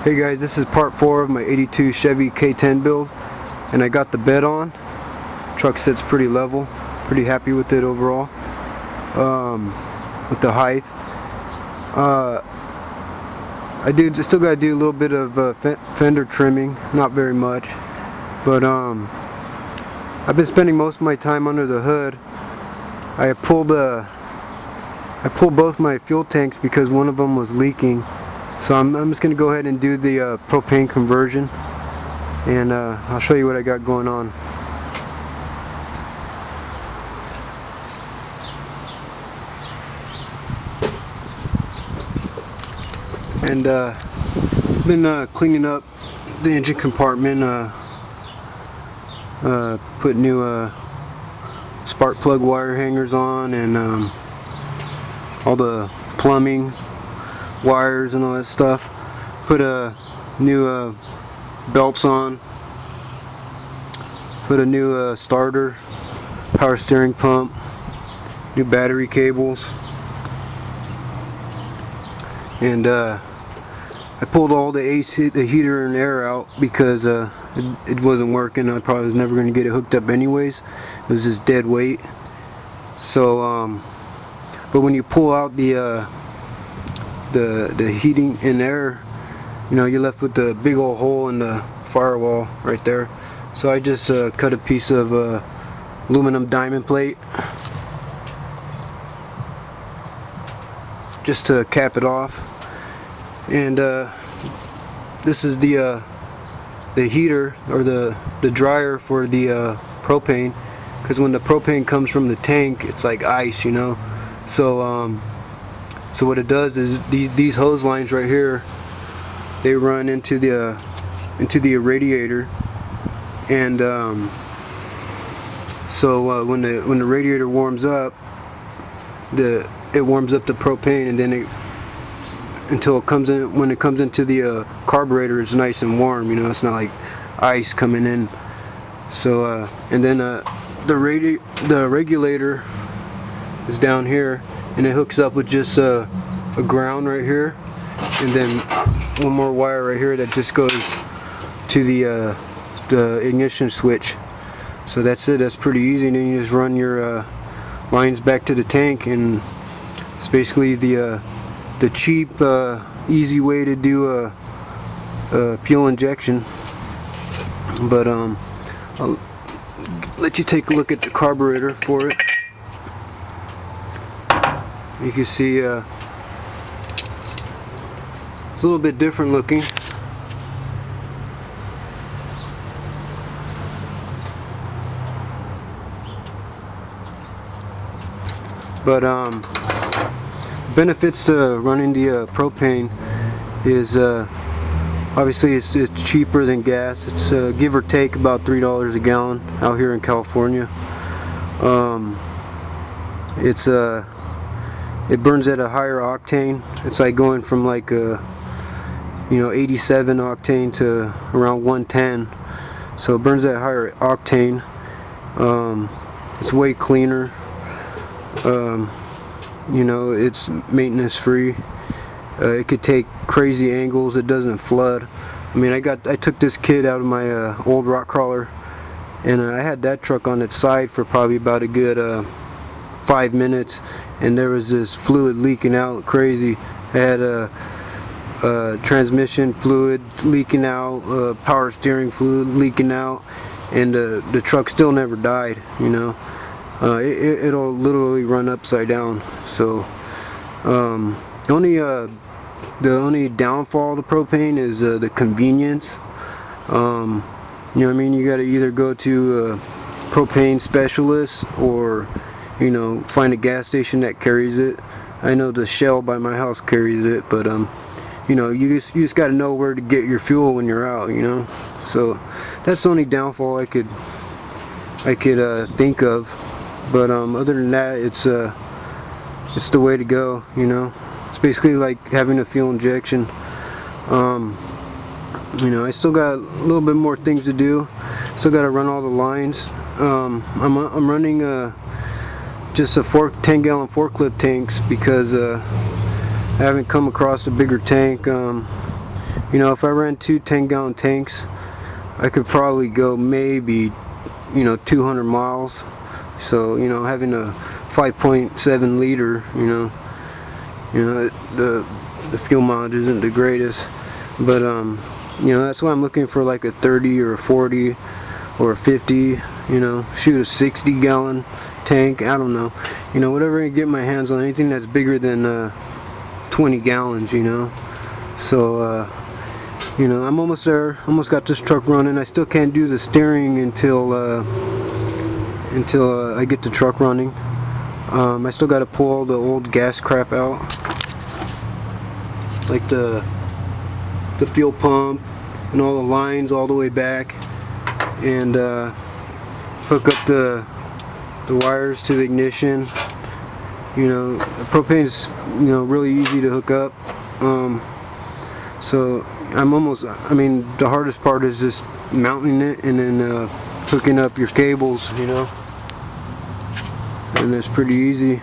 Hey guys, this is part 4 of my 82 Chevy K10 build, and I got the bed on. Truck sits pretty level, pretty happy with it overall, with the height. I still got to do a little bit of fender trimming, not very much, but I've been spending most of my time under the hood. I pulled both my fuel tanks because one of them was leaking. So I'm just going to go ahead and do the propane conversion, and I'll show you what I got going on. And been cleaning up the engine compartment, put new spark plug wire hangers on, and all the plumbing wires and all that stuff. Put new belts on. Put a new starter, power steering pump, new battery cables, and I pulled all the the heater and air out because it wasn't working. I probably was never going to get it hooked up anyways. It was just dead weight. So but when you pull out the heating and air, you're left with the big old hole in the firewall right there. So I just cut a piece of aluminum diamond plate just to cap it off. And this is the heater, or the dryer for the propane, because when the propane comes from the tank, it's like ice, So what it does is these hose lines right here, they run into the radiator, and so when the radiator warms up, it warms up the propane, and then until it comes in, when it comes into the carburetor, it's nice and warm. It's not like ice coming in. So and then the regulator is down here, and it hooks up with just a ground right here, and then one more wire right here that just goes to the ignition switch. So that's it. That's pretty easy. And then you just run your lines back to the tank, and it's basically the cheap, easy way to do a fuel injection. But I'll let you take a look at the carburetor for it. You can see a little bit different looking. But benefits to running the propane is obviously it's cheaper than gas. It's give or take about $3 a gallon out here in California. It burns at a higher octane. It's like going from like 87 octane to around 110. So it burns at higher octane. It's way cleaner. It's maintenance free. It could take crazy angles. It doesn't flood. I mean, I took this kid out of my old rock crawler, and I had that truck on its side for probably about a good 5 minutes, and there was this fluid leaking out crazy. I had a transmission fluid leaking out, power steering fluid leaking out, and the truck still never died. It'll literally run upside down. So the only downfall of the propane is the convenience. You got to either go to a propane specialist or find a gas station that carries it. I know the Shell by my house carries it, but you just got to know where to get your fuel when you're out. So that's the only downfall I could think of. But other than that, it's the way to go. It's basically like having a fuel injection. I still got a little bit more things to do. Still got to run all the lines. I'm running just a 10-gallon forklift tanks because I haven't come across a bigger tank. You know, if I ran two 10-gallon tanks, I could probably go maybe, you know, 200 miles. So, you know, having a 5.7 liter, you know, the fuel mileage isn't the greatest, but you know, that's why I'm looking for like a 30 or a 40 or a 50, you know, shoot, a 60-gallon tank, I don't know, you know, whatever I can get my hands on, anything that's bigger than 20 gallons, you know. So you know, I'm almost there, almost got this truck running. I still can't do the steering until I get the truck running. I still got to pull all the old gas crap out, like the fuel pump and all the lines all the way back, and hook up the wires to the ignition. You know, propane's, you know, really easy to hook up. So I'm almost, I mean, the hardest part is just mounting it and then hooking up your cables, you know, and that's pretty easy.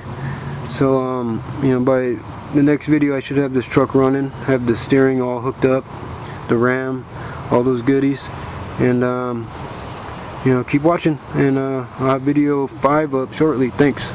So you know, by the next video I should have this truck running, have the steering all hooked up, the RAM, all those goodies, and you know, keep watching, and I'll have video 5 up shortly. Thanks.